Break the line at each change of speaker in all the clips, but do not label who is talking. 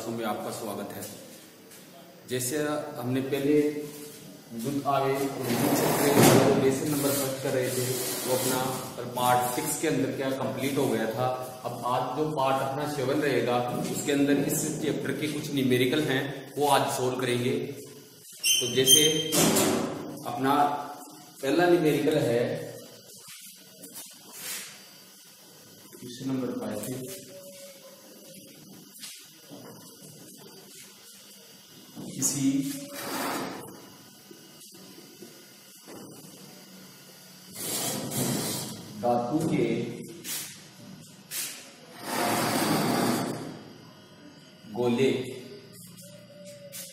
क्लासों में आपका स्वागत है। जैसे हमने पहले विद्युत आवेश और विद्युत क्षेत्र जो लेसन नंबर सर्च कर रहे थे वो अपना पार्ट 6 के अंदर क्या कंप्लीट हो गया था। अब आज जो पार्ट अपना 7 रहेगा उसके अंदर इस चैप्टर के कुछ न्यूमेरिकल हैं वो आज सोल्व करेंगे। तो जैसे अपना पहला न्यूमेरिकल है क्वेश्चन नंबर 5 किसी धातु के गोले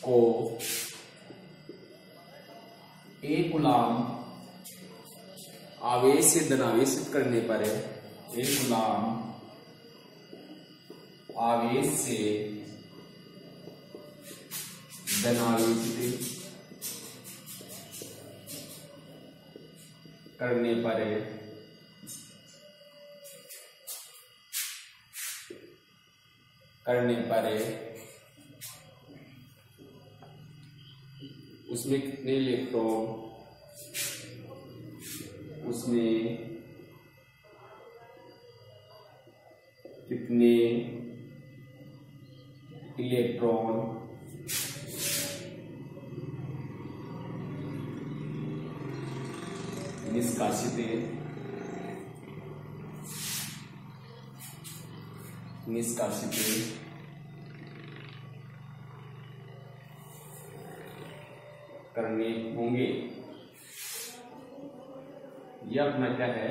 को एक कूलाम आवेश से धनावेशित करने पर एक कूलाम आवेश से धनावेशित करने पर उसमें कितने इलेक्ट्रॉन निष्कासित करने होंगे। यह अपना क्या है,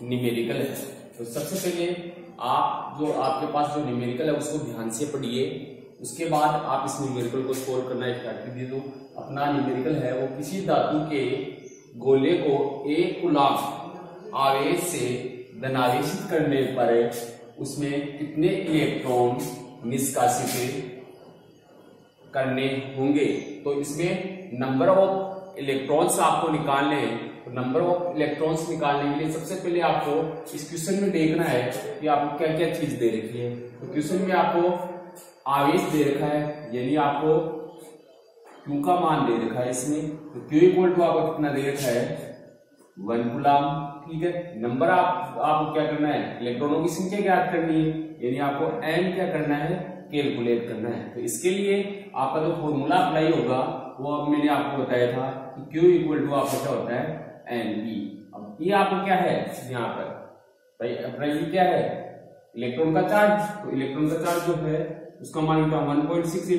न्यूमेरिकल है। तो सबसे पहले आप जो आपके पास जो न्यूमेरिकल है उसको ध्यान से पढ़िए, उसके बाद आप इस न्यूमेरिकल को सोल्व करना स्टार्ट कर दीजिए। तो अपना न्यूमेरिकल है वो किसी धातु के गोले को एक कूलाम आवेश से धनावेशित करने पर उसमें कितने इलेक्ट्रॉन निष्कासित करने होंगे। तो इसमें नंबर ऑफ इलेक्ट्रॉन्स आपको निकालने हैं। तो नंबर ऑफ इलेक्ट्रॉन्स निकालने के लिए सबसे पहले आपको इस क्वेश्चन में देखना है कि आपको क्या क्या चीज दे रखी है। तो क्वेश्चन में आपको आवेश दे रखा है, यानी आपको Q का मान दे रखा है इसमें। तो Q इक्वल टू आपको कितना दे रखा है 1 कूलाम, ठीक है। नंबर आपको क्या करना है, इलेक्ट्रॉनों की संख्या ज्ञात करनी है, यानी आपको n क्या करना है, कैलकुलेट करना है। तो इसके लिए आपका जो फॉर्मूला अप्लाई होगा वो अब मैंने आपको बताया था कि Q इक्वल टू आपका क्या होता है NE। अब ये आपको क्या है यहाँ पर भाई, अपना ये क्या है इलेक्ट्रॉन का चार्ज। तो इलेक्ट्रॉन का चार्ज जो है उसका मान होता है 1.6 ×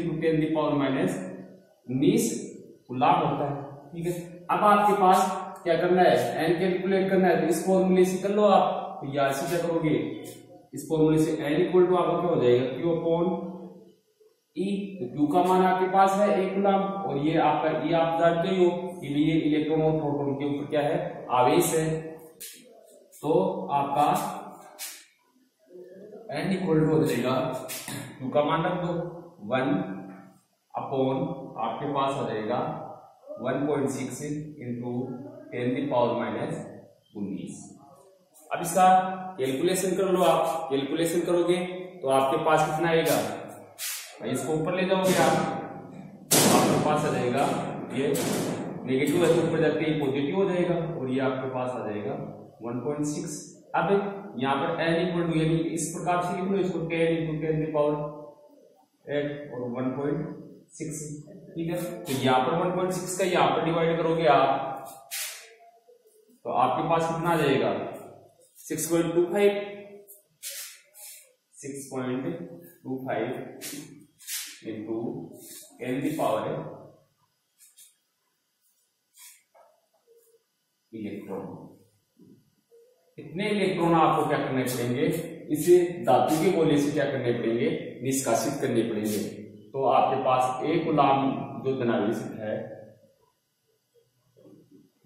10⁻⁹ कूलाम होता है, ठीक है। अब आपके पास क्या करना है, n कैलकुलेट करना है। तो इस फॉर्मूले से कर लो आप। तो यहाँ से क्या करोगे, इस फॉर्मूले से n इक्वल टू आपका क्या हो जाएगा Q/E। तो Q का मान आपके पास है 1 कूलाम, और ये आपका E आप जानते ही हो कि ये इलेक्ट्रॉन और प्रोटॉन के ऊपर क्या है, आवेश है। तो आपका n इक्वल टू हो जाएगा, Q का मान रख दो 1 अपॉन आपके पास हो जाएगा 1.6 × 10⁻⁹। अब इसका कैलकुलेशन कर लो आप। कैलकुलेशन करोगे तो आपके पास कितना आएगा, इसको ऊपर ले जाओगे आप, आपके पास आ जाएगा ये नेगेटिव है तो ऊपर जाके ये पॉजिटिव हो जाएगा, और ये आपके पास आ जाएगा 1.6। अब यहाँ पर n इक्वल टू, यानी इस प्रकार से लिख लो इसको 10 × 10⁸ और 1.6, ठीक है। तो यहाँ पर 1.6 का यहाँ पर डिवाइड करोगे आप तो आपके पास कितना आ जाएगा 6.25 into 10⁻⁴ इलेक्ट्रॉन। इतने इलेक्ट्रॉन आपको क्या करने पड़ेंगे, इसे धातु के गोले से क्या करने पड़ेंगे, निष्कासित करने पड़ेंगे। तो आपके पास एक कूलाम जो धनावेशित है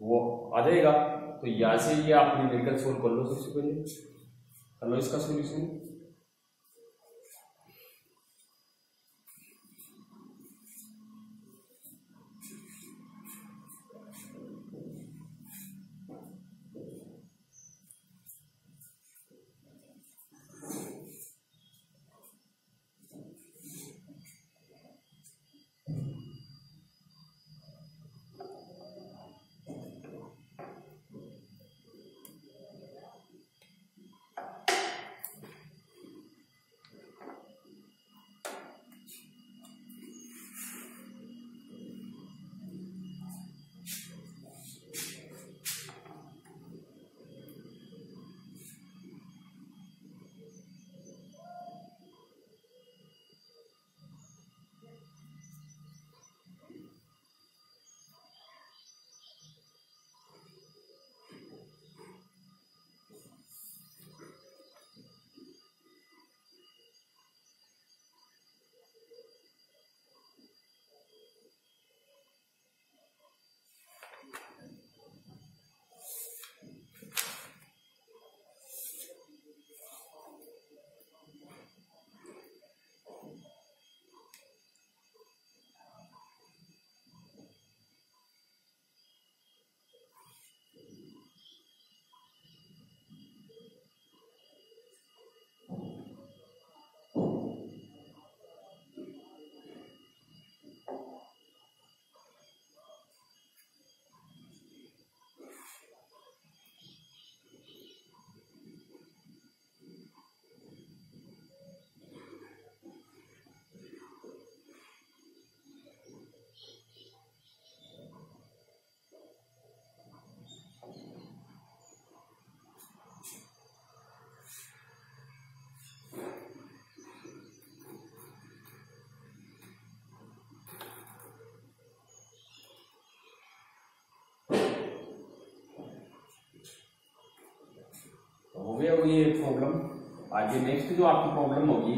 वो आ जाएगा। तो यहां से ये आप न्यूमेरिकल सोल्व कर लो। सबसे पहले कर लो इसका सॉल्यूशन। गया वो ये प्रॉब्लम। आगे नेक्स्ट जो आपकी प्रॉब्लम होगी,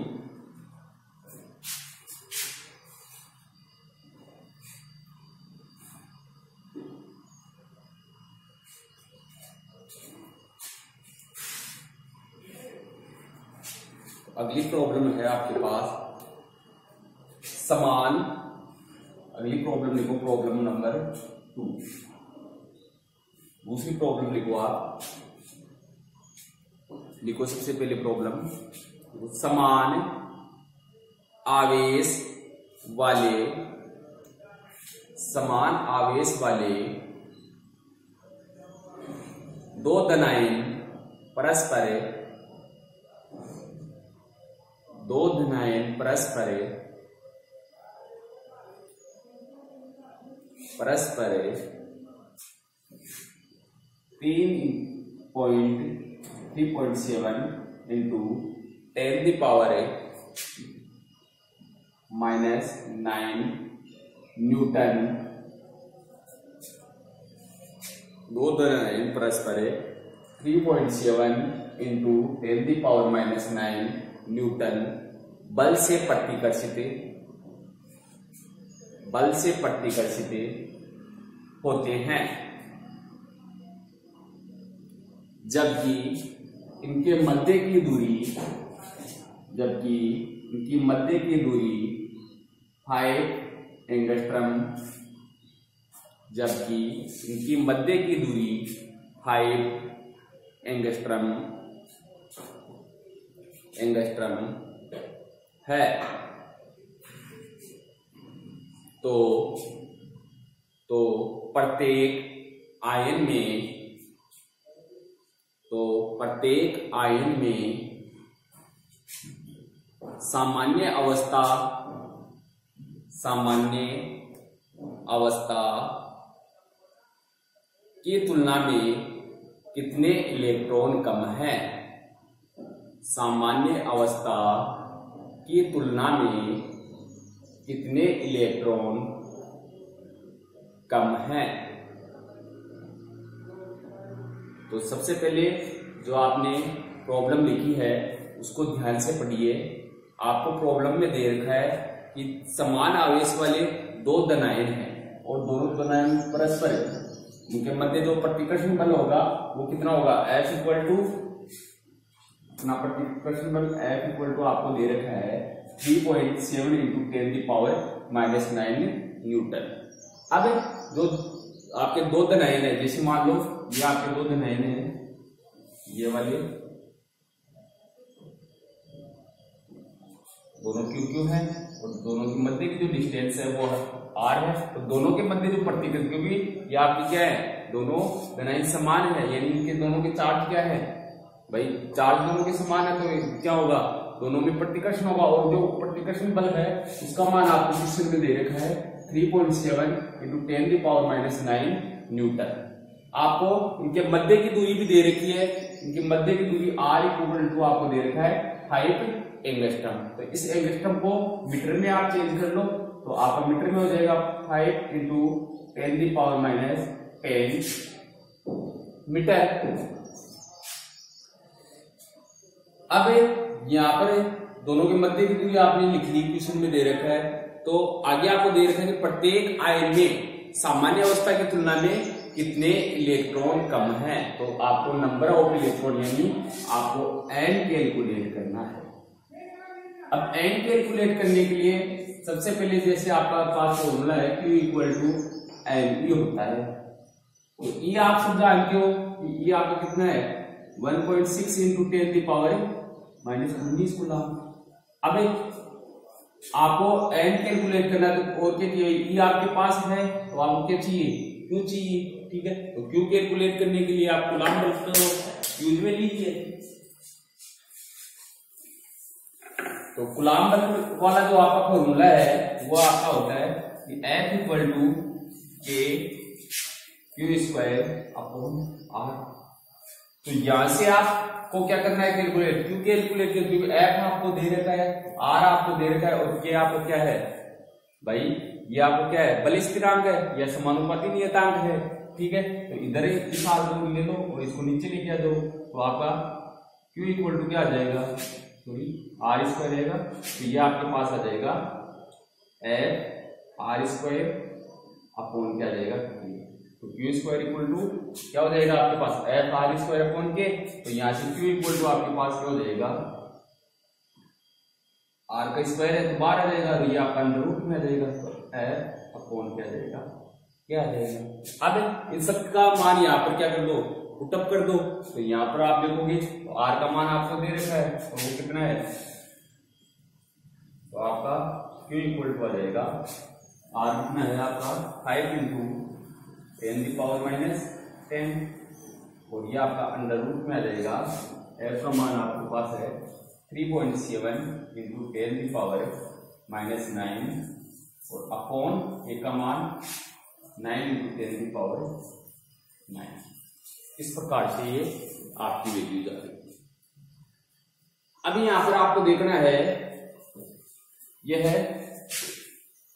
अगली प्रॉब्लम है आपके पास समान, अगली प्रॉब्लम लिखो प्रॉब्लम नंबर 2। दूसरी प्रॉब्लम लिखो आप, लिखो सबसे पहले प्रॉब्लम, समान आवेश वाले दो धनायन परस्पर 3.7 into 10⁻⁻9 न्यूटन, दो धनायन परस्पर 3.7 into 10⁻⁹ न्यूटन बल से प्रतिकर्षित होते हैं, जबकि इनकी मध्य की दूरी 5 एंगस्ट्रम, एंगस्ट्रम है। तो प्रत्येक आयन में सामान्य अवस्था की तुलना में कितने इलेक्ट्रॉन कम हैं? सामान्य अवस्था की तुलना में कितने इलेक्ट्रॉन कम हैं? तो सबसे पहले जो आपने प्रॉब्लम लिखी है उसको ध्यान से पढ़िए। आपको प्रॉब्लम में दे रखा है कि समान आवेश वाले दो धनायन हैं और दोनों धनायन परस्पर हैं, उनके मध्य जो प्रतिकर्षण बल होगा वो कितना होगा, F इक्वल टू प्रतिकर्षण बल F इक्वल टू आपको दे रखा है 3.7 into 10⁻⁹ न्यूटन। अब जो आपके दो धनायन है, जैसे मान लो ये आपके दो धनायन है, ये वाले दोनों क्यू है और दोनों के मध्य की जो डिस्टेंस है वो r है। तो दोनों के मध्य जो प्रतिकर्षण, क्योंकि ये आपकी क्या है, दोनों धनायन समान है, यानी इनके दोनों के चार्ज क्या है भाई, चार्ज दोनों के समान है, तो क्या होगा, दोनों में प्रतिकर्षण होगा। और जो प्रतिकर्षण बल है उसका मान आपको क्वेश्चन में दे रखा है 3.7 into 10⁻⁹ न्यूटन। आपको इनके मध्य की दूरी भी दे रखी है, इनकी मध्य की दूरी r इक्वल टू आपको दे रखा है 5 एंगस्ट्रम। तो इस एंगस्ट्रम को मीटर में आप चेंज कर लो तो आपका मीटर में हो जाएगा 5 into 10⁻⁻10 मीटर। अब यहाँ पर दोनों के मध्य की दूरी आपने लिख ली, क्वेश्चन में दे रखा है। तो आगे आपको दे रखा है कि प्रत्येक आयन में सामान्य अवस्था की तुलना में कितने इलेक्ट्रॉन कम हैं। तो आपको नंबर ऑफ इलेक्ट्रॉन यानी आपको n कैलकुलेट करना है। अब n कैलकुलेट करने के लिए सबसे पहले जैसे आपका पास फॉर्मूला है Q equal to n E होता है, तो E आप सब जानते हो कि E आपका कितना है 1.6 into 10⁻⁻19 कूलम। अब आपको n कैलकुलेट करना है, तो और क्या चाहिए, E आपके पास है तो आपको क्या चाहिए, Q चाहिए, ठीक है। तो Q कैलकुलेट करने के लिए आप कूलम बल को यूज में लीजिए। तो कूलम बल वाला जो आपका फॉर्मूला है वो आपका होता है कि F equal to K Q²/R। तो यहां से आपको क्या करना है, कैलकुलेट Q कैलकुलेट, क्योंकि F आपको दे रखा है, R आपको दे रखा है और K आपको क्या है भाई, ये आपको क्या है, बल स्थिरांक है या समानुपाती नियतांक है, ठीक है। तो इधर इस हाल को ले लो और इसको नीचे लेके आ दो, तो आपका Q इक्वल टू क्या आ जाएगा, सॉरी आर स्क्वायर रहेगा, तो ये आपके पास आ जाएगा एफ आर स्क्वायर अपॉन क्या आ जाएगा, तो क्यू स्क्वायर इक्वल टू क्या हो जाएगा आपके पास एफ आर स्क्वायर अपॉन के, तो यहाँ से क्यू इक्वल टू आपके पास क्या हो जाएगा, आर का स्क्वायर है तो बाहर आ जाएगा, तो ये आपका अंडर रूट में आ जाएगा, तो एफ अपॉन क्या आ जाएगा, क्या आ जाएगा। अब इन सब का मान यहाँ पर क्या कर दो, पुटअप कर दो, तो यहाँ पर आप देखोगे तो आर का मान आपको दे रखा है, तो वो कितना है, तो आपका क्यू इक्वल टू आ जाएगा, आर कितना है आपका 5 इंटू 10⁻⁻10, और ये आपका अंडर रूट में आ जाएगा, एफ का मान आपके पास है 3.7 इंटू 10⁻⁻9 और अपॉन ए का मान 9 इंटू 10⁻9। इस प्रकार से ये आपकी वैल्यू जा रही है। अभी यहां पर आपको देखना है यह है,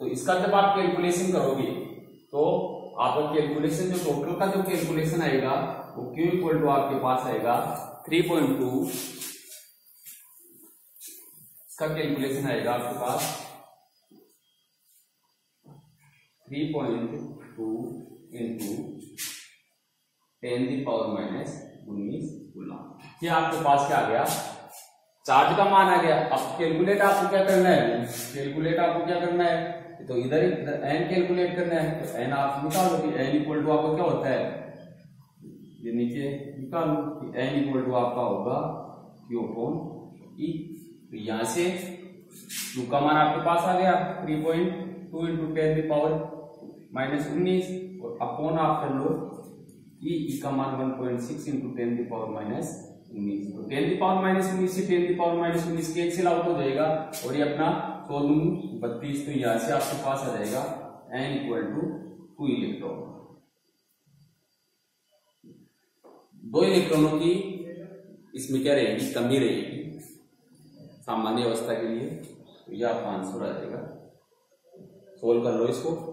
तो इसका जब आप कैलकुलेशन करोगे तो आपका कैलकुलेशन जो टोटल का जो कैलकुलेशन आएगा वो Q इक्वल टू आपके पास आएगा 3.2, इसका कैलकुलेशन आएगा आपके पास 3.2 इंटू 10⁻⁻19 गुना, ये आपके पास क्या आ गया, चार्ज का मान आ गया। अब कैलकुलेट आपको क्या करना है, कैलकुलेट आपको क्या करना है, तो इधर एन कैलकुलेट करना है, तो एन आप निकालो, एन इक्वल टू आपका क्या होता है, ये नीचे निकालो, एन इक्वल टू आपका होगा क्यू अपॉन ई, तो यहां से क्यू का मान आपके पास आ गया 3.2 इंटू 10⁻⁻19 और अपॉन आप कर लो ई का मान 1.6 इंटू 10⁻⁻19, तो 10⁻⁻19 से 10⁻⁻19 कैंसिल आउट हो जाएगा, और ये अपना 32, तो यहां से आपके पास आ जाएगा एन इक्वल टू 2 इलेक्ट्रॉन। 2 इलेक्ट्रॉनों की इसमें क्या रहेगी, कमी रहेगी सामान्य अवस्था के लिए, तो यह आपका आंसर आ जाएगा। सोल्व कर लो इसको।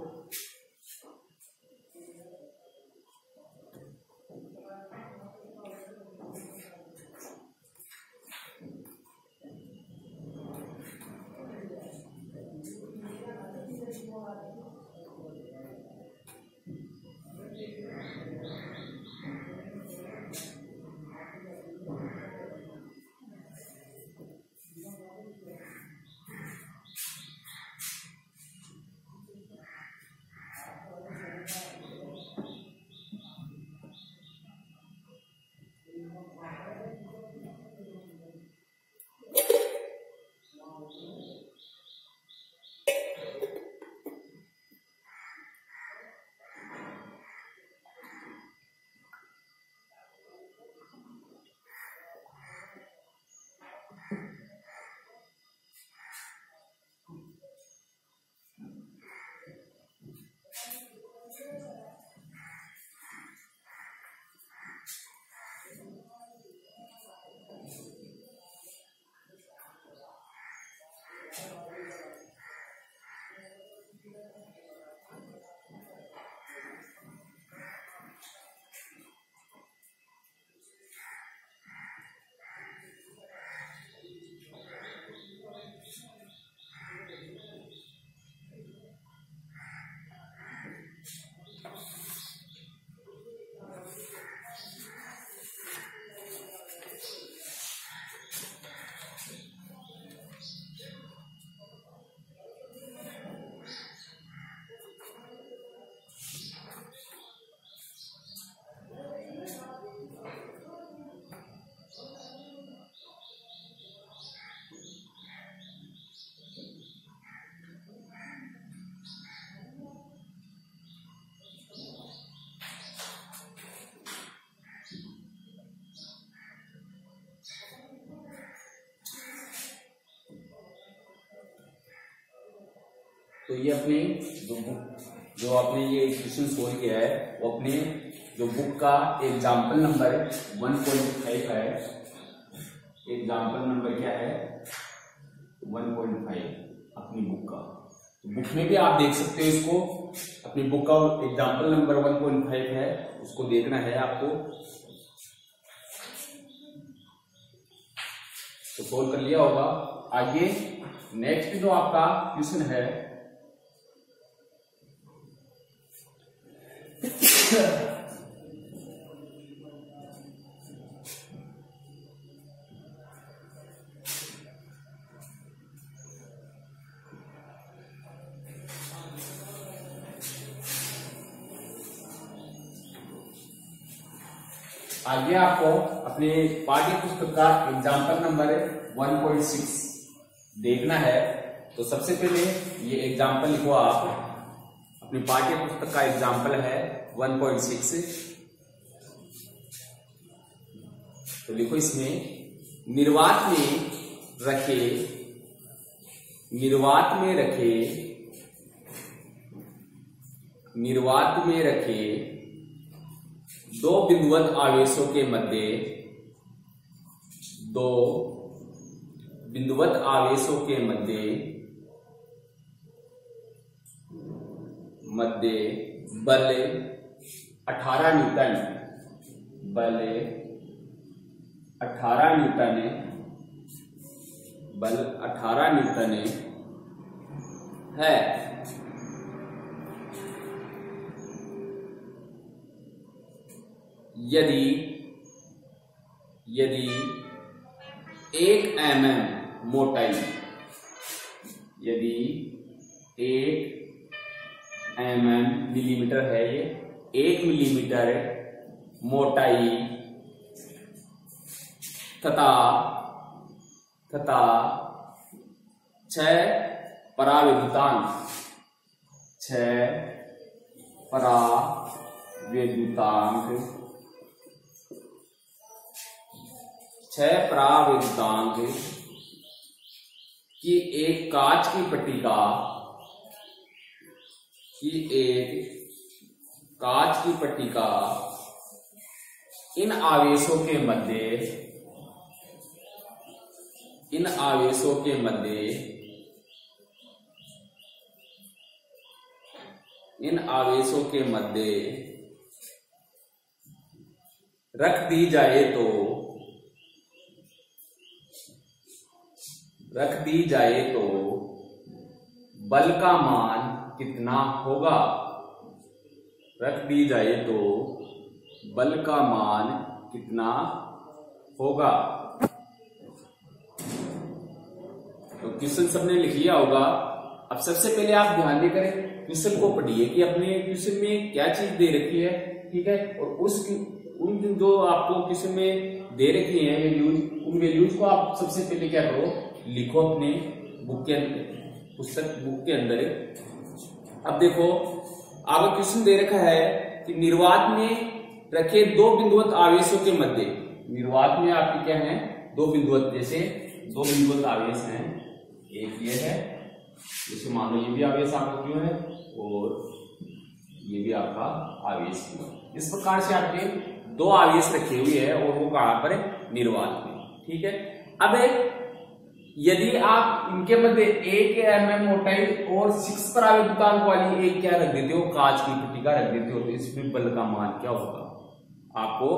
तो ये अपने जो आपने ये क्वेश्चन सोल्व किया है वो अपने जो बुक का एग्जाम्पल नंबर 1.5 है। एग्जाम्पल नंबर क्या है 1.5 अपनी बुक का। तो बुक में भी आप देख सकते हो इसको, अपनी बुक का एग्जाम्पल नंबर 1.5 है, उसको देखना है आपको। तो सोल्व कर लिया होगा। आगे नेक्स्ट जो आपका क्वेश्चन है आगे आपको अपने पाठ्य पुस्तक का एग्जाम्पल नंबर 1.6 देखना है। तो सबसे पहले ये एग्जाम्पल लिखो आप। अपनी पाठ्य पुस्तक का एग्जाम्पल है 1.6। तो लिखो इसमें निर्वात में रखे दो बिंदुवत आवेशों के मध्य बल 18 न्यूटन है। यदि 1 mm मोटाई, यदि 1 mm मिलीमीटर है, ये 1 मिलीमीटर मोटाई तथा 6 परावैद्युतांक की एक कांच की पट्टिका इन आवेशों के मध्य रख दी जाए तो बल का मान कितना होगा? तो क्वेश्चन सबने लिख लिया होगा। अब सबसे पहले आप ध्यान देकर क्वेश्चन को पढ़िए कि अपने क्वेश्चन में क्या चीज दे रखी है, ठीक है, और उन जो आपको क्वेश्चन में दे रखी है वैल्यूज, उन वैल्यूज को आप सबसे पहले क्या करो, लिखो अपने पुस्तक बुक के अंदर। अब देखो आपको क्वेश्चन दे रखा है कि निर्वात में रखे दो बिंदुवत आवेशों के मध्य, निर्वात में आपके क्या है, दो बिंदुवत, जैसे दो बिंदुवत आवेश हैं, एक ये है, जैसे मान लो ये भी आवेश आपका क्यों है और ये भी आपका आवेश क्यों। इस प्रकार से आपके दो आवेश रखे हुए हैं और वो कहां पर है, निर्वात में, ठीक है। अब यदि आप इनके मध्य 1 mm मोटाई और 6 परावैद्युतांक वाली एक क्या रख देते हो, कांच की पट्टिका रख देते हो, तो इसमें बल का मान क्या होगा, आपको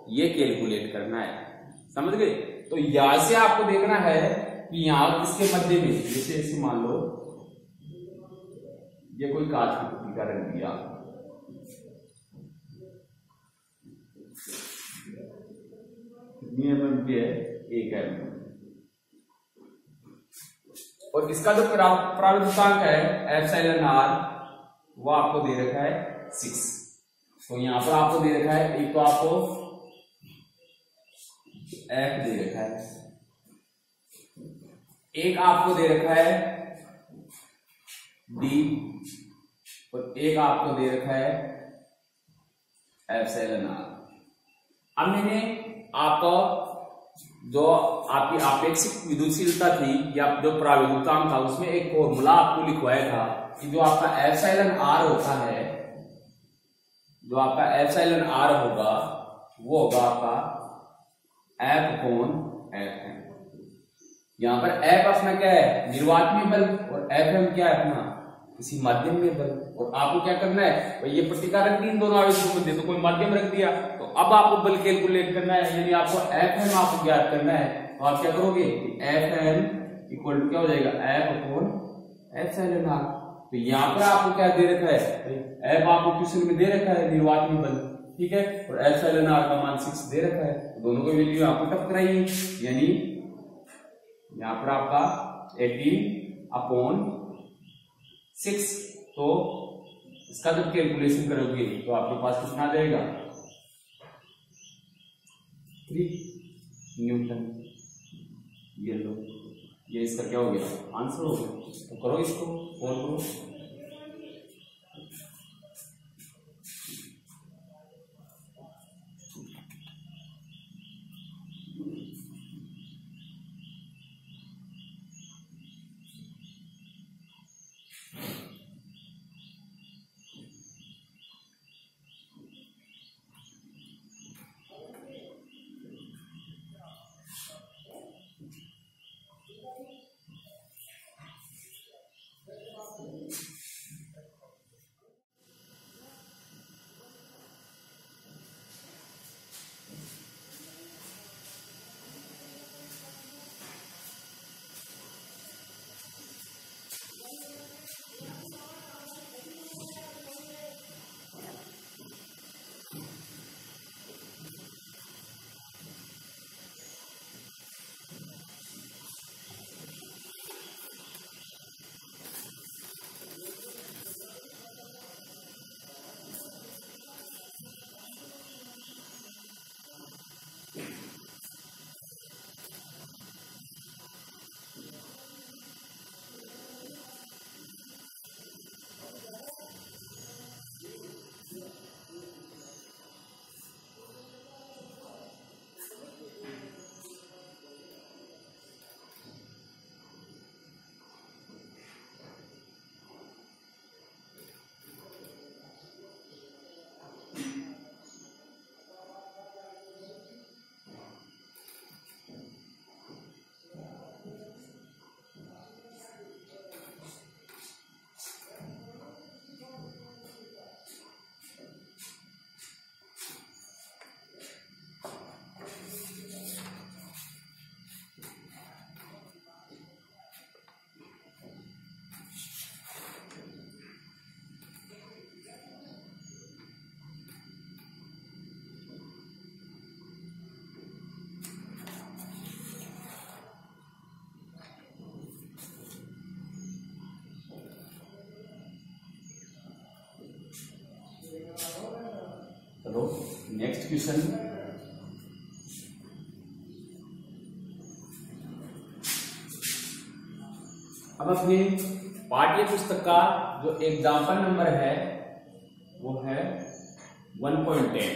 ये कैलकुलेट करना है, समझ गए। तो यहां से आपको देखना है कि यहां इसके मध्य में, जैसे मान लो ये कोई कांच की पट्टिका रख दिया, कितनी mm की है, 1 mm, और इसका जो परावैद्युतांक है एप्सिलॉन r वो आपको दे रखा है 6। तो यहां पर आपको दे रखा है, एक तो आपको f दे रखा है, एक आपको दे रखा है d, और एक आपको दे रखा है एप्सिलॉन r। अब मैंने आपको जो आपकी आपेक्षिक विद्युतशीलता थी या जो परावैद्युतांक था, उसमें एक फॉर्मूला आपको लिखवाया था कि जो आपका एप्सिलॉन r होता है, जो आपका एप्सिलॉन r होगा वो होगा आपका F/F। यहां पर F अपना क्या है, निर्वात में बल, और Fm क्या है अपना किसी माध्यम में बल। और आपको क्या करना है, ये पट्टिका रख दी इन दोनों आवेशों के मध्य, तो कोई माध्यम रख दिया, तो अब आपको बल कैलकुलेट करना है, यानी आपको Fm आपको ज्ञात करना है। तो आप क्या करोगे, एफ एन इक्वल टू क्या हो जाएगा, एफ अपॉन एप्सिलॉन आर। तो यहाँ पर आपको क्या दे रखा है, एफ आपको क्वेश्चन में दे रखा है निर्वात निबल, ठीक है, और एप्सिलॉन आर का मान 6 दे रखा है, दोनों को वैल्यू आपको टप कराइए, यानी यहाँ पर आपका 18/6। तो इसका जब कैलकुलेशन करोगे तो आपके पास कितना आ जाएगा, 3 न्यूटन। ये लो, ये इसका क्या हो गया, आंसर हो गया। तो करो इसको, सॉल्व करो। चलो नेक्स्ट क्वेश्चन। अब अपने पाठ्य पुस्तक का जो एग्जाम्पल नंबर है वो है 1.10।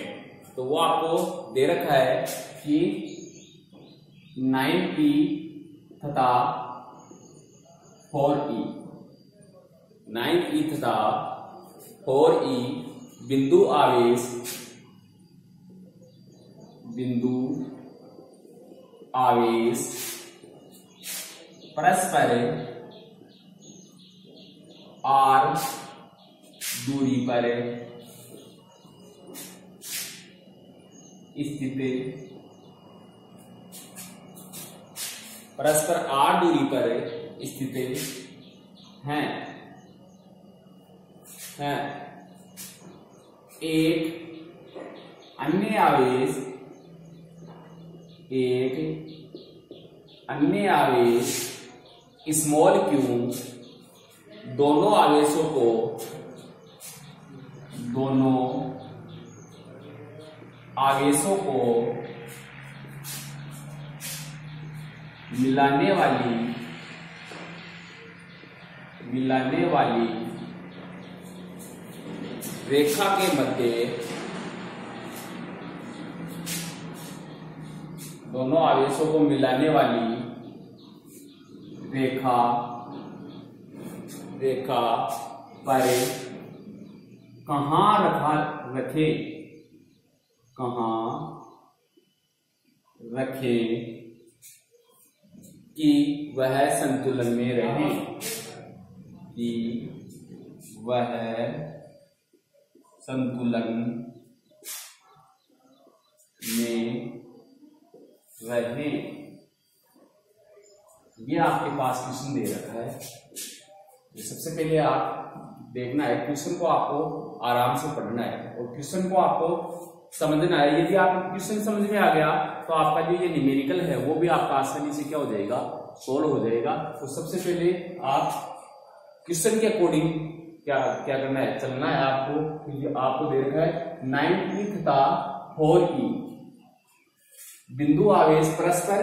तो वो आपको दे रखा है कि 9e तथा 4e 9e तथा 4e बिंदु आवेश परस्पर r दूरी पर स्थित, परस्पर r दूरी पर स्थित हैं। एक अन्य आवेश स्मॉल q दोनों आवेशों को मिलाने वाली रेखा के मध्य, दोनों आवेशों को मिलाने वाली रेखा पर कहाँ रखे कि वह संतुलन में रहे, ये आपके पास क्वेश्चन दे रखा है। तो सबसे पहले आप देखना है, क्वेश्चन को आपको आराम से पढ़ना है और क्वेश्चन को आपको समझना है। यदि आप क्वेश्चन समझ में आ गया तो आपका जो ये न्यूमेरिकल है वो भी आपका आसानी से क्या हो जाएगा, सोल्व हो जाएगा। तो सबसे पहले आप क्वेश्चन के अकॉर्डिंग क्या क्या करना है, चलना है आपको। आपको दे रखा है 9e तथा 4e बिंदु आवेश परस्पर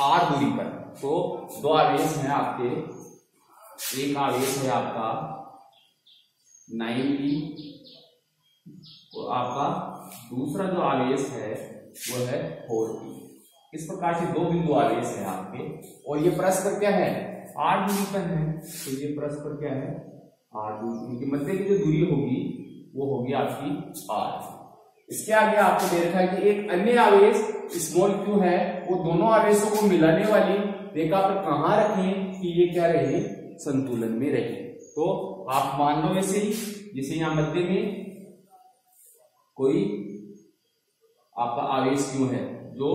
r दूरी पर। तो दो आवेश हैं आपके, एक आवेश है आपका 9e और आपका दूसरा जो आवेश है वो है 4e। इस प्रकार से दो बिंदु आवेश है आपके और ये परस्पर क्या है, r दूरी पर है। तो ये परस्पर क्या है, r दूरी, इनके मध्य की जो दूरी होगी वो होगी आपकी r। इसके आगे आपको दे रखा है कि एक अन्य आवेश स्मॉल q है, वो दोनों आवेशों को मिलाने वाली रेखा पर कहां रखें कि ये क्या रहे, संतुलन में रहे। तो आप मान लो वैसे ही, जैसे यहां मध्य में कोई आपका आवेश q है जो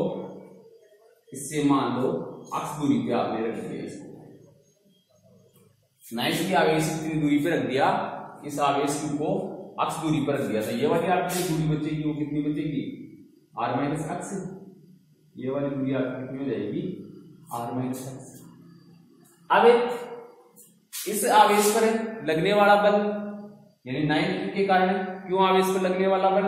इससे मान लो अक्ष दूरी पे आपने रख दिया, इसको 9 की आवेश कितनी दूरी पे रख दिया, इस आवेश q को अक्ष दूरी पर रख दिया। तो ये वाली आपकी दूरी बचेगी, वो कितनी बचेगी, r माइनस अक्ष। ये वाली दूरी आपकी कितनी हो जाएगी, r माइनस अक्ष। अब इस आवेश पर लगने वाला बल यानी 9e के कारण क्यों आवेश पर लगने वाला बल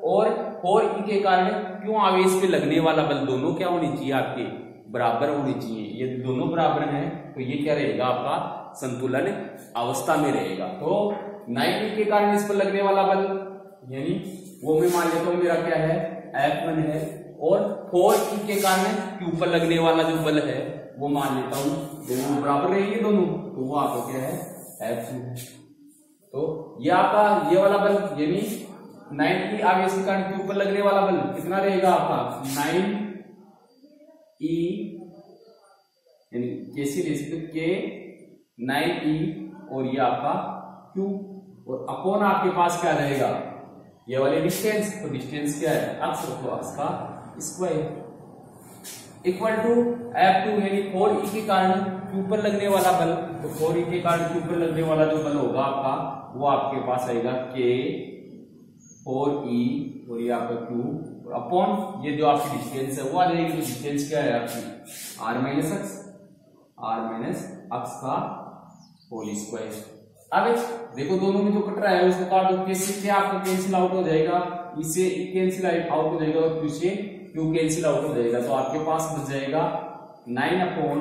और 4e के कारण क्यों आवेश पे लगने वाला बल, दोनों क्या होनी चाहिए, आपके बराबर होनी चाहिए। यदि दोनों बराबर हैं तो ये क्या रहेगा, आपका संतुलन अवस्था में रहेगा। तो 9e के कारण इस पर लगने वाला बल यानी वो मैं मान लेता हूं मेरा क्या है, F1 है, और 4e के कारण Q पर लगने वाला जो बल है वो मान लेता हूं दोनों बराबर रहेंगे दोनों, तो वो आपका क्या है, F2 है। तो ये आपका ये वाला बल यानी 9e आवेश के कारण Q पर लगने वाला बल कितना रहेगा आपका, 9e यानी कैसे ले सकते के 9e और ये आपका Q और अपॉन आपके पास क्या रहेगा, ये वाले डिस्टेंस। तो डिस्टेंस क्या है, अक्ष, तो अक्ष का स्क्वायर इक्वल टू F2 यानी 4e के कारण Q पर लगने वाला बल। तो 4e के कारण Q पर लगने वाला जो बल होगा आपका वो आपके पास आएगा K 4e और ये आपका Q और अपॉन ये जो आपकी डिस्टेंस है वो आ जाएगी। तो डिस्टेंस क्या है आपकी, r माइनस अक्ष, r माइनस अक्ष का होल स्क्वायर। अब देखो दोनों में जो कट रहा है उसको काट दो, कैसे क्या आपका कैंसिल आउट हो जाएगा, इससे कैंसिल आउट हो जाएगा और Q से Q कैंसिल आउट हो जाएगा। तो आपके पास बच जाएगा 9 अपॉन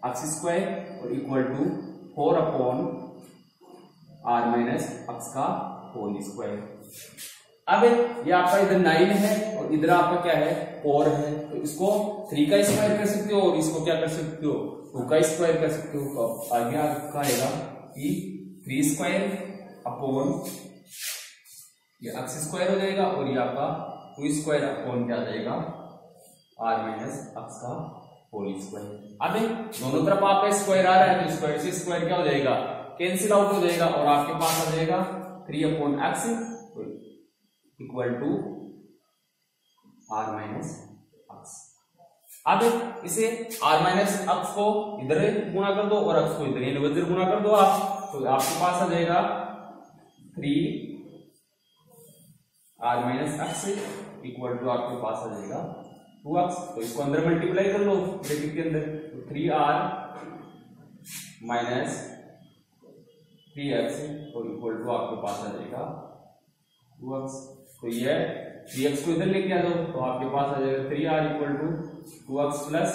अक्ष स्क्वायर और equal to 4 upon r minus अक्ष का होल स्क्वायर। अब ये आपका इधर 9 है और इधर आपका क्या है, 4 है। तो इसको 3 का स्क्वायर कर सकते हो और इसको क्या कर सकते हो, 2 का स्क्वायर कर सकते हो। तो आगे आपका आएगा कि 3 स्क्वायर अपॉन ये अक्ष स्क्वायर हो जाएगा और ये आपका 2 स्क्वायर अपॉन क्या आ जाएगा, r माइनस अक्ष का होल स्क्वायर। अब दोनों तरफ आपका स्क्वायर आ रहा है तो स्क्वायर से स्क्वायर क्या हो जाएगा, कैंसिल आउट हो जाएगा और आपके पास आ जाएगा 3 upon x equal to r minus अक्ष। अब इसे r माइनस अक्ष को इधर गुणा कर दो और अक्ष को इधर यानी वज्र गुणा कर दो आप, तो आपके पास आ जाएगा 3 r माइनस अक्ष इक्वल टू आपके पास आ जाएगा 2x। तो इसको अंदर मल्टीप्लाई कर लो ब्रैकेट के अंदर, तो 3r माइनस 3x और इक्वल टू आपके पास आ जाएगा 2x। तो ये 3x को इधर लेके आ दो तो आपके पास आ जाएगा 3r equal to 2x plus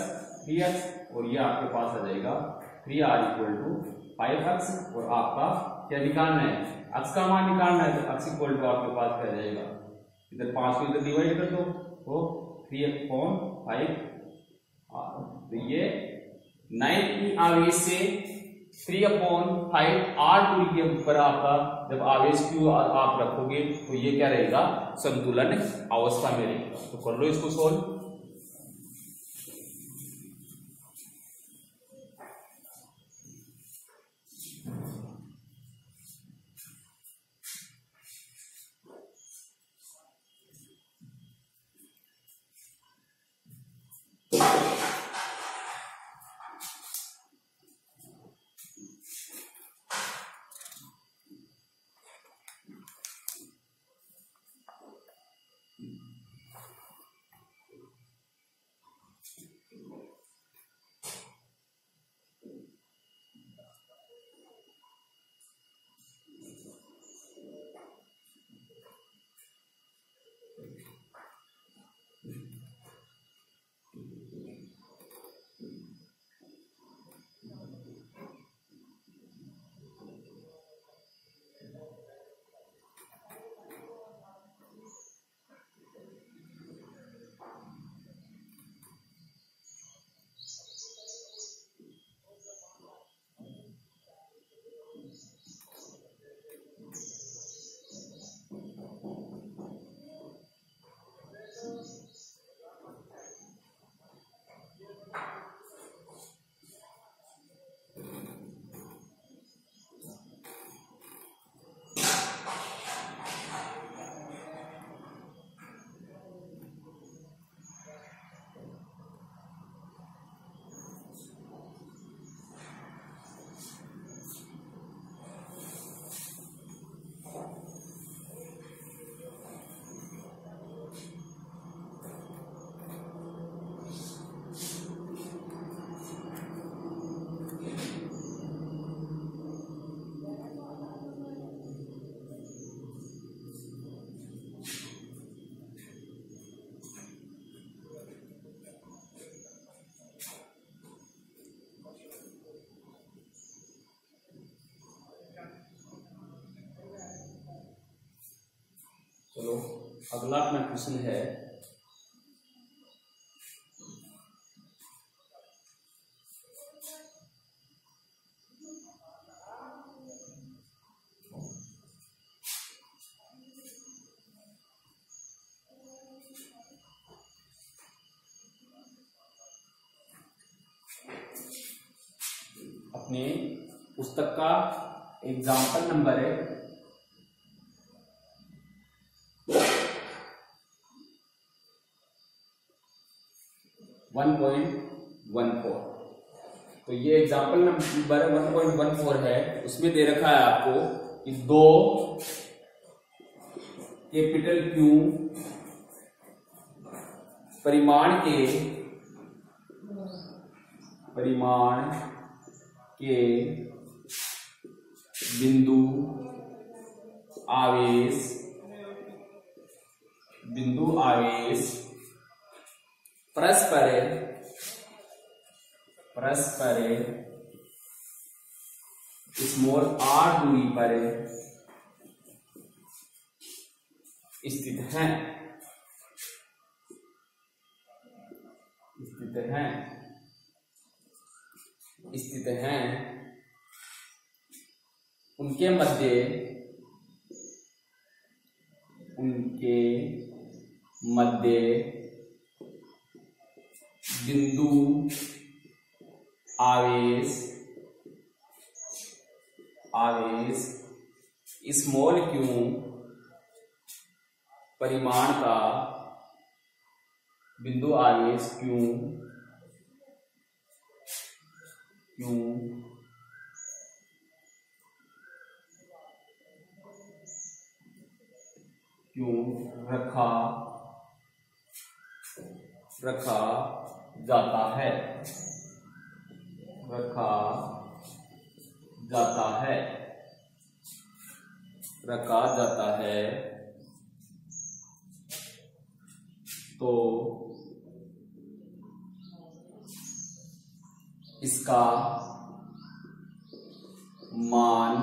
3x और ये आपके पास आ जाएगा 3r इक्वल टू 5x। और आपका क्या निकालना है, अक्ष का मान निकालना है। तो अक्ष इक्वल टू आपके पास क्या जाएगा, इधर 5 को इधर डिवाइड कर दो तो 3/5। तो ये 9e आवेश से 3/5 r दूरी के ऊपर आपका जब आवेश Q आप रखोगे तो ये क्या रहेगा, संतुलन अवस्था में रहेगा। तो कर लो इसको सोल्व। अगला अपना क्वेश्चन है अपने पुस्तक का एग्जाम्पल नंबर है 1.14। तो ये एग्जाम्पल नंबर 1.14 है। उसमें दे रखा है आपको कि दो कैपिटल क्यू परिमाण के बिंदु आवेश परस्पर स्मॉल r दूरी पर स्थित हैं उनके मध्य बिंदु आवेश स्मॉल क्यू परिमाण का बिंदु आवेश क्यू रखा जाता है तो इसका मान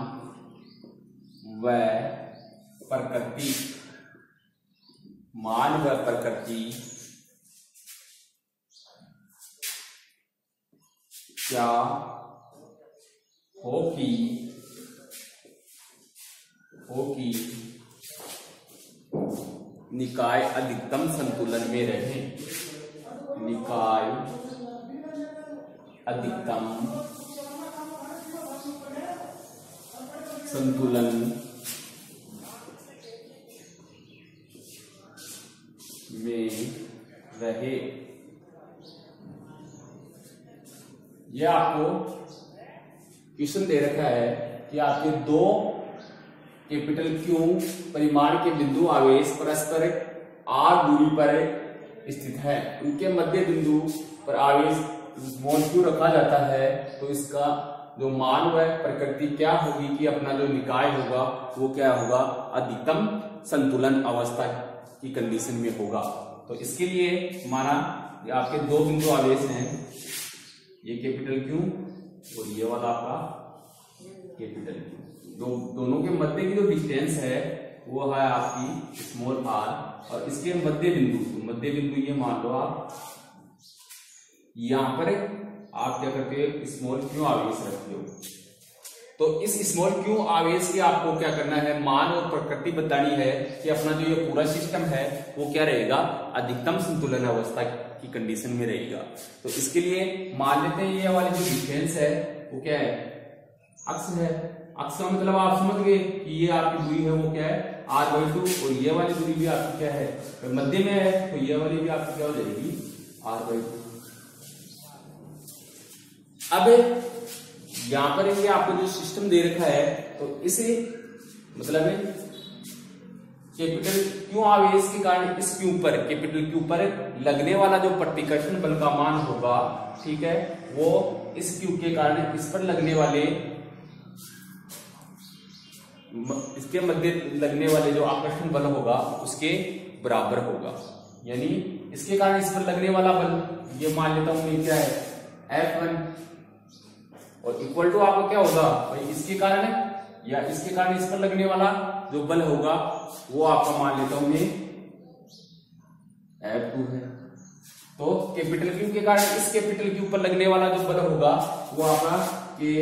व प्रकृति क्या होगी निकाय अधिकतम संतुलन में रहे। निकाय अधिकतम संतुलन में रहे। यह आपको क्वेश्चन दे रखा है कि आपके दो कैपिटल क्यू परिमाण के बिंदु आवेश परस्पर r दूरी पर स्थित है। उनके मध्य बिंदु पर आवेश स्मॉल क्यू रखा जाता है। तो इसका जो मान व प्रकृति क्या होगी कि अपना जो निकाय होगा वो क्या होगा, अधिकतम संतुलन अवस्था की कंडीशन में होगा। तो इसके लिए हमारा आपके दो बिंदु आवेश हैं, ये कैपिटल क्यू और ये वाला आपका कैपिटल क्यू। दोनों के मध्य की जो डिस्टेंस है वो है आपकी स्मॉल r और इसके मध्य बिंदु ये मान लो आप यहां पर आप क्या करते हो, स्मॉल क्यू आवेश रखते हो। तो इस स्मॉल क्यू आवेश के आपको क्या करना है, मान और प्रकृति बतानी है कि अपना जो ये पूरा सिस्टम है वो क्या रहेगा, अधिकतम संतुलन अवस्था की कंडीशन में रहेगा। तो इसके लिए मान लेते हैं ये वाली जो डिस्टेंस है वो क्या है, अक्ष है। अक्ष का मतलब आप समझ गए कि ये आपकी दूरी है वो क्या है r/2 और ये वाली दूरी भी आपकी क्या है, मध्य में है, तो ये वाली भी आपकी क्या हो जाएगी r/2। अब यहां पर ये आपको जो सिस्टम दे रखा है तो इसे मतलब कैपिटल क्यू आवेश के कारण इस क्यू पर, कैपिटल क्यू पर लगने वाला जो प्रतिकर्षण बल का मान होगा, ठीक है, वो इस क्यू के कारण इस पर लगने वाले, इसके मध्य लगने वाले जो आकर्षण बल होगा उसके बराबर होगा। यानी इसके कारण इस पर लगने वाला बल ये मान लेता हूं मैं क्या है F1 और इक्वल टू आपको क्या होगा भाई, इसके कारण या इसके कारण इस पर लगने वाला जो बल होगा वो आपका मान लेता हूं मैं F2 है। तो कैपिटल क्यू के कारण इस कैपिटल क्यू पर लगने वाला जो बल होगा वो आपका के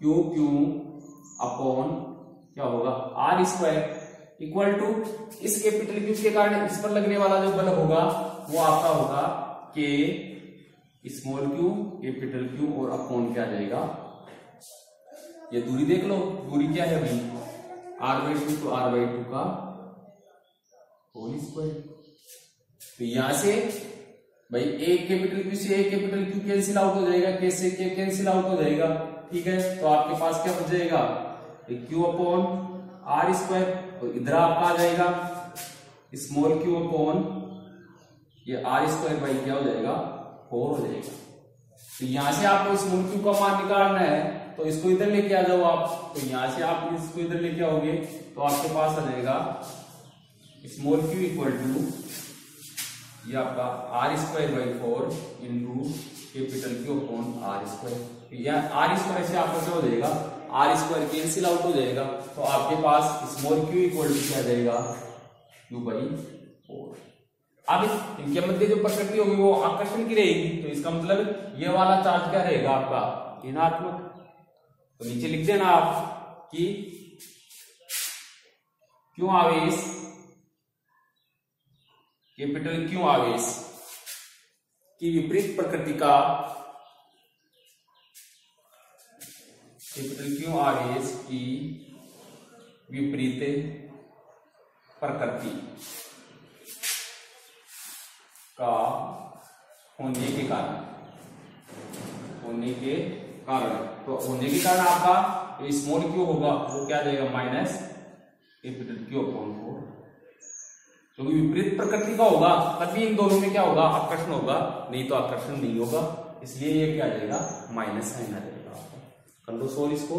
क्यू क्यू अपॉन क्या होगा आर स्क्वायर इक्वल टू इस कैपिटल क्यू के कारण इस पर लगने वाला जो बल होगा वो आपका होगा के स्मॉल क्यू कैपिटल क्यू और अपॉन क्या आ जाएगा, ये दूरी देख लो, दूरी क्या है भाई r/2 तो r/2 का होल स्क्वायर। तो यहां से भाई एक कैपिटल क्यू से एक कैपिटल क्यू कैंसिल आउट हो जाएगा, के से के कैंसिल आउट हो जाएगा, ठीक है। तो आपके पास क्या बच जाएगा क्यू अपॉन आर स्क्वायर, और इधर आपका आ जाएगा स्मॉल क्यू अपॉन ये आर स्क्वायर बाई क्या हो जाएगा 4 हो जाएगा। तो यहां से आपको स्मॉल क्यू का मान निकालना है तो इसको इधर लेके आ जाओ आप, तो यहां से आप इसको इधर लेके आओगे तो आपके पास आ जाएगा स्मॉल क्यू इक्वल टू ये आपका R square by 4 into capital Q upon R square. या आर स्क्वायर से आपका क्या हो जाएगा आर स्क्वायर कैंसिल आउट हो जाएगा, तो आपके पास स्मॉल क्यू इक्वल टू क्या जाएगा क्यू बाई 4। अब इनके मध्य जो प्रकृति होगी वो आकर्षण की रहेगी, तो इसका मतलब ये वाला चार्ज क्या रहेगा आपका ऋणात्मक। तो नीचे लिख देना आप कि क्यों आवेश कैपिटल क्यू आवेश की विपरीत प्रकृति का कैपिटल क्यू आवेश की विपरीत प्रकृति का होने के कारण तो होने के कारण आपका स्मॉल क्यू होगा वो क्या जाएगा माइनस कैपिटल क्यू अपॉन 4, क्योंकि विपरीत प्रकृति का होगा तभी इन दोनों में क्या होगा आकर्षण होगा, नहीं तो आकर्षण नहीं होगा, इसलिए ये क्या आ जाएगा माइनस साइन आ जाएगा आपका। कर लो सोल्व इसको।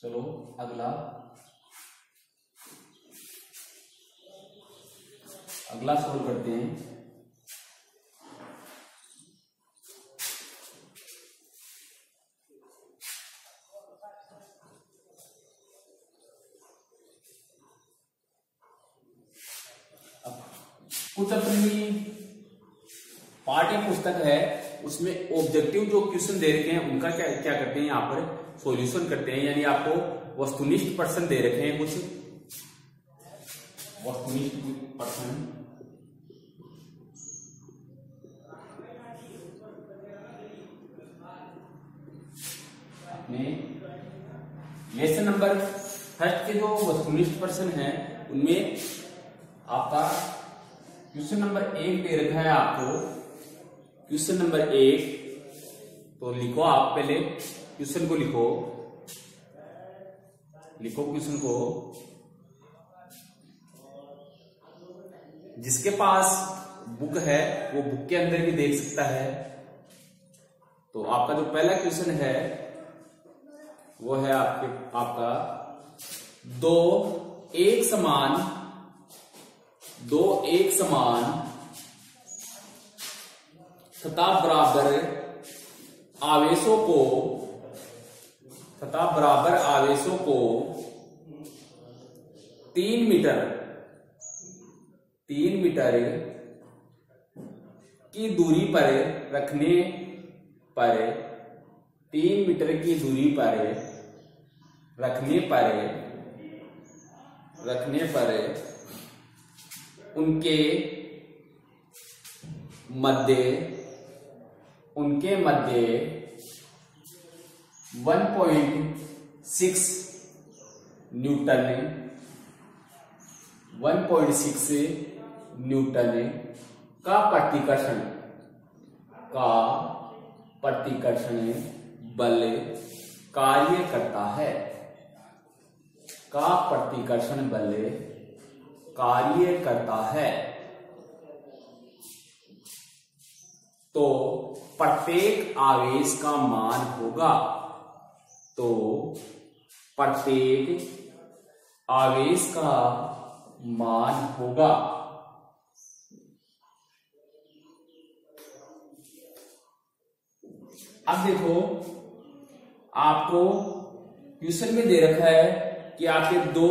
चलो अगला सॉल्व करते हैं। कुछ अपनी पाठ्य पुस्तक है उसमें ऑब्जेक्टिव जो क्वेश्चन दे रखे हैं उनका क्या क्या करते हैं यहाँ पर सॉल्यूशन करते हैं, यानी आपको वस्तुनिष्ठ प्रश्न दे रखे हैं, कुछ वस्तुनिष्ठ प्रश्न अपने लेसन नंबर फर्स्ट के जो वस्तुनिष्ठ प्रश्न हैं उनमें आपका क्वेश्चन नंबर 1 दे रखा है आपको। क्वेश्चन नंबर 1 तो लिखो, आप पहले क्वेश्चन को लिखो क्वेश्चन को। जिसके पास बुक है वो बुक के अंदर भी देख सकता है। तो आपका जो पहला क्वेश्चन है वो है आपका दो एक समान तथा बराबर आवेशों को 3 मीटर की दूरी पर रखने पर 3 मीटर की दूरी पर रखने पर उनके मध्य 1.6 न्यूटन का प्रतिकर्षण बल कार्य करता है। तो प्रत्येक आवेश का मान होगा अब देखो, आपको क्वेश्चन में दे रखा है कि आपके दो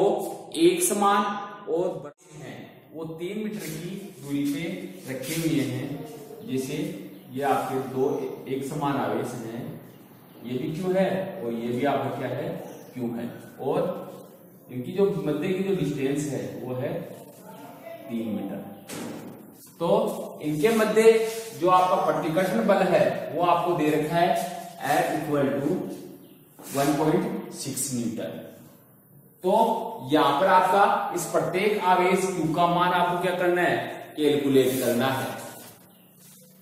एक समान और बड़े हैं, वो 3 मीटर की दूरी पे रखे हुए हैं। जैसे ये आपके दो एक समान आवेश हैं, ये भी क्यू है और ये भी आपका क्या है, क्यू है, और इनकी जो मध्य की जो डिस्टेंस है वो है 3 मीटर। तो इनके मध्य जो आपका प्रतिकर्षण बल है वो आपको दे रखा है F = 1.6 न्यूटन। तो यहां पर आपका इस प्रत्येक आवेश Q का मान आपको क्या करना है, कैलकुलेट करना है।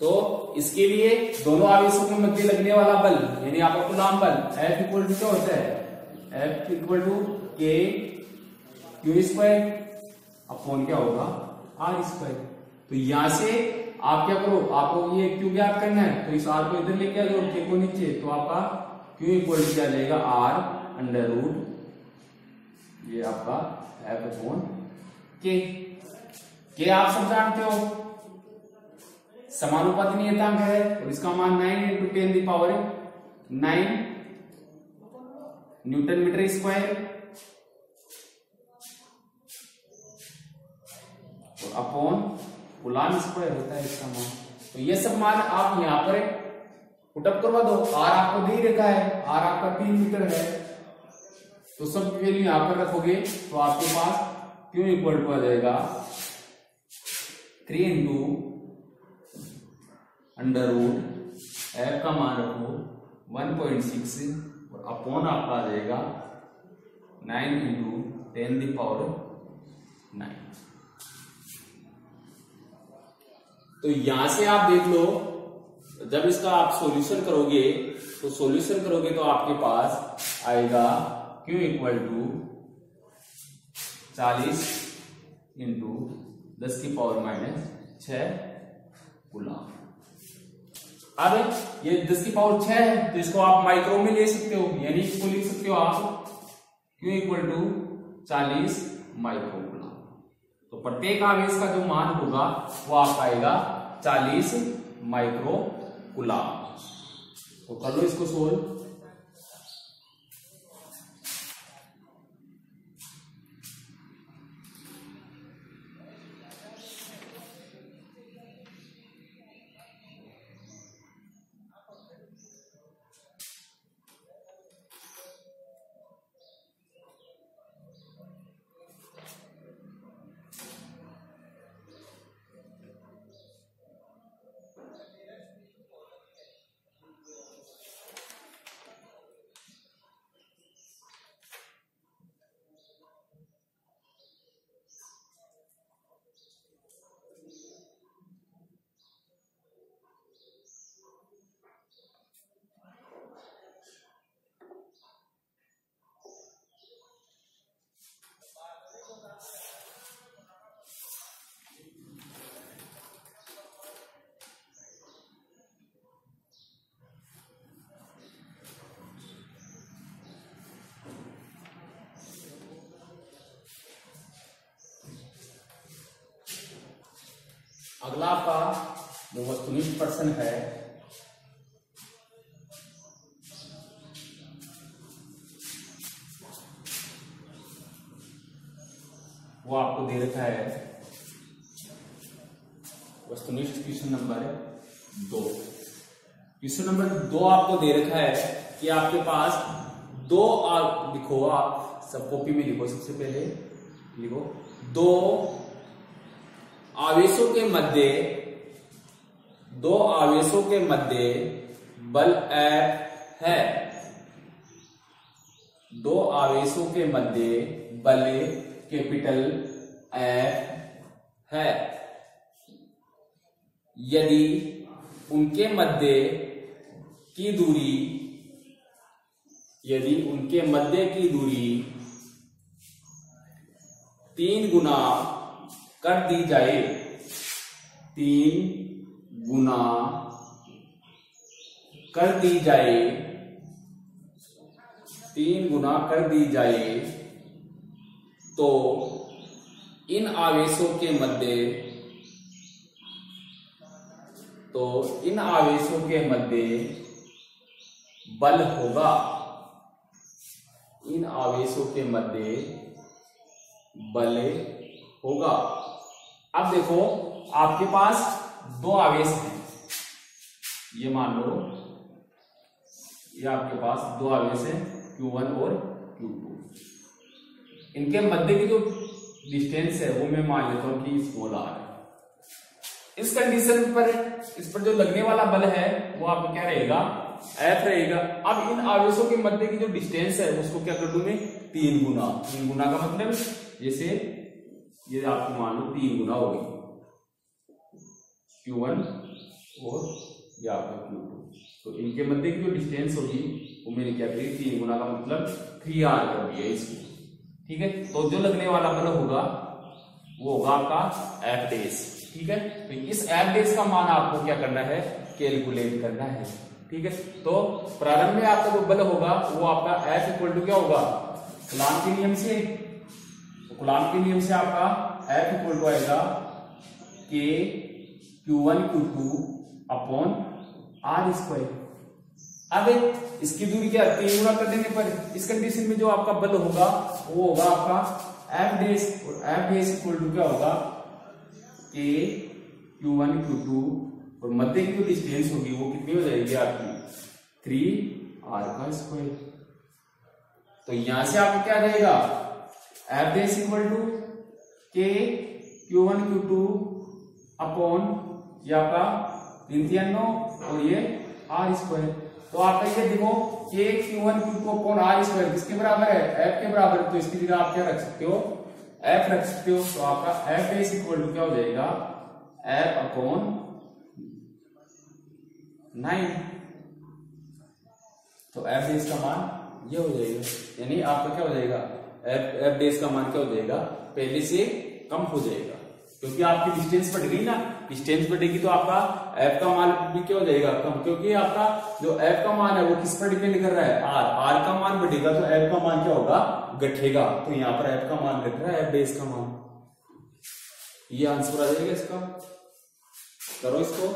तो इसके लिए दोनों आवेशों के मध्य लगने वाला बल यानी आपका कूलम्ब बल F = क्या होता है, F = K/2 अपॉन क्या होगा, R²। तो यहां से आप क्या करो, आपको ये Q ज्ञात करना है, तो इस R को इधर लेके आ जाओ, K को नीचे, तो आपका Q = क्या जाएगा, R√, ये आपका F/K। आप सब जानते हो समानुपाती नियतांक है और इसका मान 9 × 10⁹ Nm², और अपॉन कूलम्ब² होता है इसका मान। तो ये सब मान आप यहाँ पर पुटअप करवा दो। R आपको दे ही रखा है, R आपका 3 मीटर है, तो सब वैल्यू यहाँ पर रखोगे तो आपके पास Q = आ जाएगा 3 × F का मान रखो 1.6 और अपॉन आपका आ जाएगा 9 × 10⁹ तो यहां से आप देख लो, जब इसका आप सॉल्यूशन करोगे तो आपके पास आएगा Q = 40 × 10⁻⁶ कूलम्ब। अब ये 10⁶ है तो इसको आप माइक्रो में ले सकते हो, यानी इसको लिख सकते हो आप Q = 40 माइक्रो कूलम्ब। तो प्रत्येक आवेश का जो मान होगा वो आपका आएगा 40 माइक्रो कूलम्ब। तो कर लो इसको सोल्व। अगला आपका जो वस्तुनिष्ठ प्रश्न है वो आपको दे रखा है वस्तुनिष्ठ क्वेश्चन नंबर 2। क्वेश्चन नंबर 2 आपको दे रखा है कि आपके पास दो लिखो, आप सब कॉपी में लिखो। सबसे पहले लिखो दो आवेशों के मध्य बल F है। दो आवेशों के मध्य बल कैपिटल F है यदि उनके मध्य की दूरी 3 गुना कर दी जाए, 3 गुना कर दी जाए तो इन आवेशों के मध्य बल होगा। इन आवेशों के मध्य बल होगा। अब देखो आपके पास दो आवेश हैं, ये मान लो ये आपके पास दो आवेश हैं Q1 और Q2। इनके मध्य की जो डिस्टेंस है वो मैं मान लेता हूं कि स्मॉल r है। इस कंडीशन पर इस पर जो लगने वाला बल है वो आपका क्या रहेगा, F रहेगा। अब इन आवेशों के मध्य की जो डिस्टेंस है उसको क्या कर दूं मैं, 3 गुना। 3 गुना का मतलब जैसे ये आपको मान लो 3 गुना होगी Q1 और ये आपका Q2। तो इनके मध्य की जो डिस्टेंस होगी वो मैंने क्या करी, 3 गुना का मतलब 3r कर दिया इसको। ठीक है, तो जो लगने वाला बल होगा वो होगा आपका F डैश। ठीक है, तो इस F डैश का मान आपको क्या करना है, कैलकुलेट करना है। ठीक है, तो प्रारंभ में आपका जो बल होगा वो आपका F इक्वल टू क्या होगा, कूलॉम के नियम से। कूलॉम के नियम से आपका F इक्वल टू आएगा K Q1 Q2 upon R square. अब इसकी दूरी क्या, 3 गुना कर देने पर इस कंडीशन में जो आपका बल होगा वो होगा आपका F डैश, और F डैश इक्वल टू क्या होगा, K Q1 Q2 और मध्य की जो डिस्टेंस होगी वो कितनी हो जाएगी आपकी, 3r का स्क्वायर। तो यहां से आपको क्या जाएगा, F dash equal to K Q1 Q2 upon ये आपका 3 और ये r स्क्वायर। तो आपका ये देखो K Q1 Q2 upon r square किसके बराबर है, F के बराबर। तो इसकी जगह आप क्या रख सकते हो, F रख सकते हो। तो आपका F डैश इक्वल टू क्या हो जाएगा, F अपॉन 9। तो F डैश का मान ये हो जाएगा, यानी आपका क्या हो जाएगा, F डैश का मान क्या हो जाएगा, पहले से कम हो जाएगा क्योंकि आपकी डिस्टेंस बढ़ गई ना। डिस्टेंस बढ़ेगी तो आपका F का मान भी क्या हो जाएगा, कम, क्योंकि आपका जो F का मान है वो किस पर डिपेंड कर रहा है, R का मान बढ़ेगा तो F का मान क्या होगा, घटेगा। तो यहाँ पर F का मान घट रहा है, F डैश का मान। ये आंसर आ जाएगा इसका। करो इसको।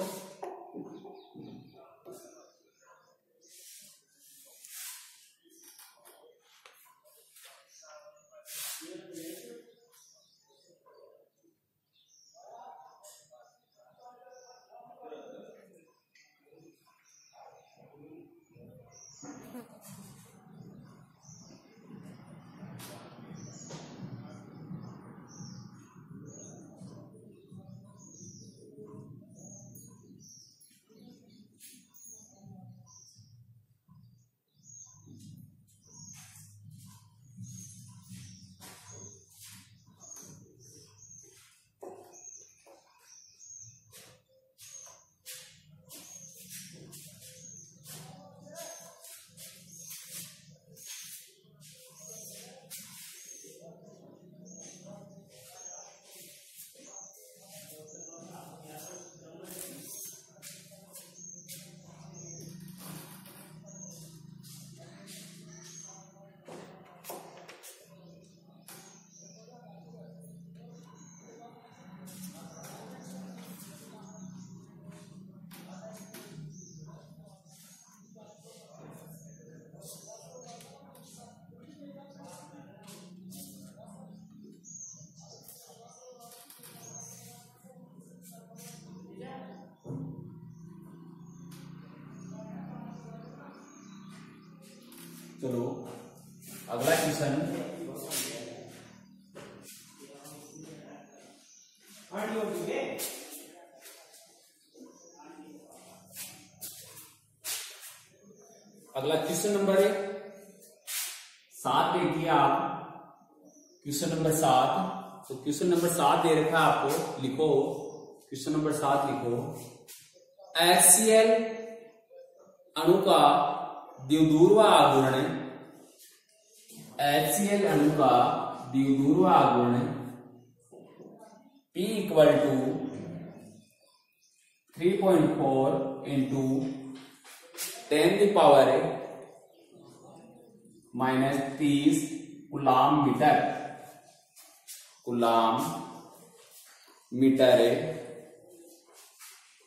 चलो अगला क्वेश्चन, अगला क्वेश्चन नंबर 7 देखिए आप। क्वेश्चन नंबर 7, तो क्वेश्चन नंबर 7 दे रखा है आपको, लिखो क्वेश्चन नंबर 7 लिखो। HCl अणु का द्विध्रुव आघूर्ण, HCl अणु का द्विध्रुव आघूर्ण P equal to 3.4 into 10⁻³ coulomb metre,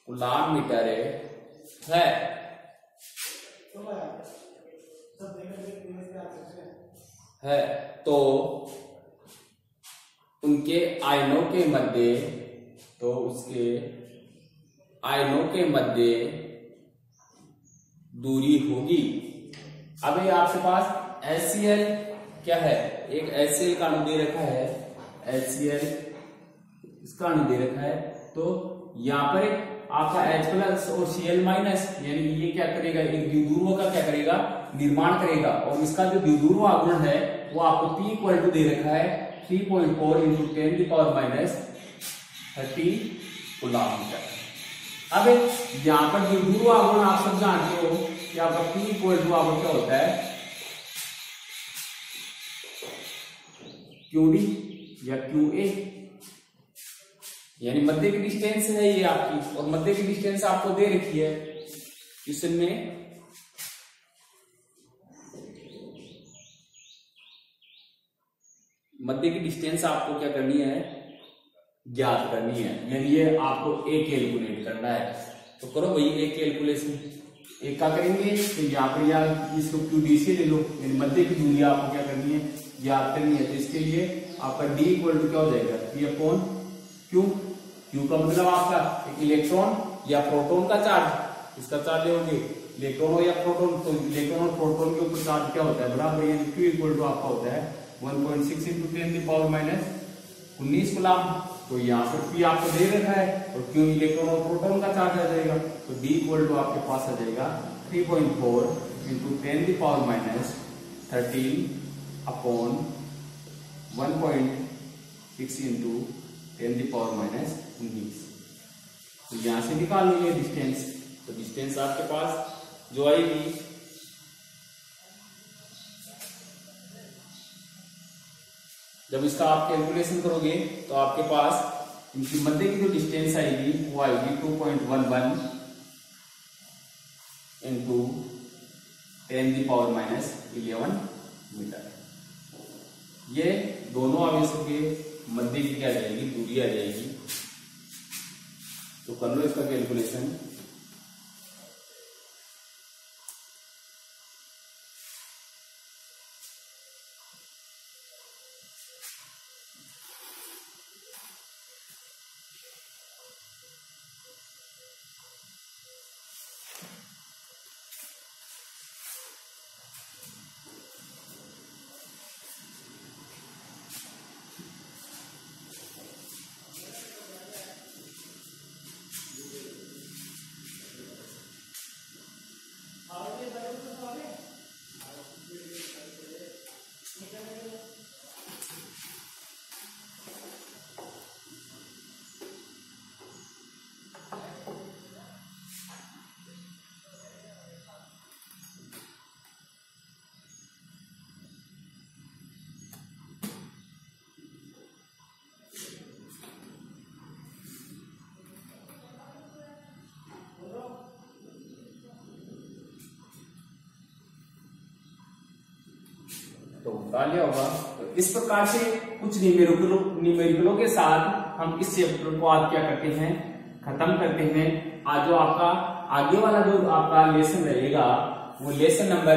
coulomb metre है। तो उनके आयनों के मध्य, तो उसके आयनों के मध्य दूरी होगी। अब ये आपके पास HCl क्या है, एक HCl का अणु दे रखा है, HCl इसका अणु दे रखा है। तो यहाँ पर आपका H प्लस और Cl माइनस, यानी ये क्या करेगा, एक द्विध्रुव का क्या करेगा, निर्माण करेगा। और इसका जो द्विध्रुव आघूर्ण है वो आपको P इक्वल टू दे रखा है 3.4 इंटू 10⁻³ कूलाम मीटर। अब यहाँ पर द्विध्रुव आघूर्ण आप सब जानते हो कि आपका P इक्वल टू आपका क्या होता है, QD या QA, यानी मध्य की डिस्टेंस है ये आपकी, और मध्य की डिस्टेंस आपको दे रखी है क्वेश्चन में। मध्य की डिस्टेंस आपको क्या करनी है, ज्ञात करनी है, यानी ये आपको A कैलकुलेट करना है। तो करो भाई A कैलकुलेशन। एक का करेंगे तो यहाँ पर या इसको QD से ले लो, यानी मध्य की दूरी आपको क्या करनी है, ज्ञात करनी है। तो इसके लिए आपका D इक्वल टू क्या हो जाएगा, P/Q। Q का मतलब आपका एक इलेक्ट्रॉन या प्रोटॉन का चार्ज, इसका चार्ज लोगे इलेक्ट्रॉन हो या प्रोटॉन, तो इलेक्ट्रॉन और प्रोटॉन के ऊपर चार्ज क्या होता है, बराबर, यानी Q इक्वल टू आपका होता है 1.6 इंटू 10⁻19 कूलाम। तो यहाँ पर P आपको दे रखा है और Q इलेक्ट्रॉन और प्रोटॉन का चार्ज आ जाएगा। तो D इक्वल टू आपके पास आ जाएगा 3.4 इंटू 10⁻13 अपॉन 1.6 इंटू 10⁻19। तो यहां से निकाल लो ये डिस्टेंस। तो डिस्टेंस आपके पास जो आएगी, जब इसका आप कैलकुलेशन करोगे तो आपके पास इनकी मध्य की जो डिस्टेंस आएगी वो आएगी 2.11 इंटू 10⁻11 मीटर। ये दोनों आवेशों के मध्य की क्या आ जाएगी, दूरी आ जाएगी। तो कर लो इसका कैलकुलेशन। तो उतार लिया होगा। तो इस प्रकार से कुछ न्यूमेरिकलों के साथ हम इस चैप्टर को आज क्या करते हैं, खत्म करते हैं। आज जो आपका आगे वाला जो आपका लेसन रहेगा वो लेसन नंबर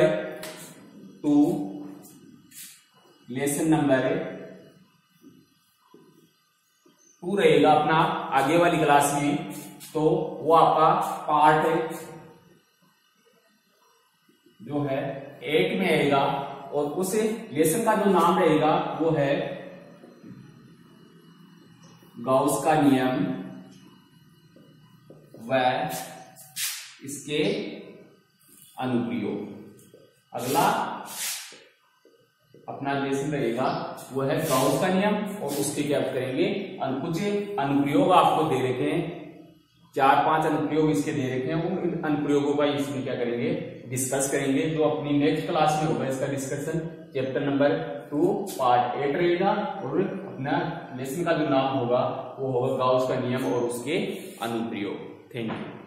2 रहेगा अपना आगे वाली क्लास में। तो वो आपका जो है 8 में आएगा और उस लेसन का जो नाम रहेगा वो है गाउस का नियम व इसके अनुप्रयोग। अगला अपना लेसन रहेगा वो है गाउस का नियम और उसके क्या करेंगे कुछ अनुप्रयोग आपको दे रखे हैं, 4-5 अनुप्रयोग इसके दे रखे हैं, उन अनुप्रयोगों का इसमें क्या करेंगे डिस्कस करेंगे, जो अपनी नेक्स्ट क्लास में होगा इसका डिस्कशन। चैप्टर नंबर 2 पार्ट 8 रहेगा और अपना लेसन का जो नाम होगा वो होगा गाउस का नियम और उसके अनुप्रयोग। Thank you.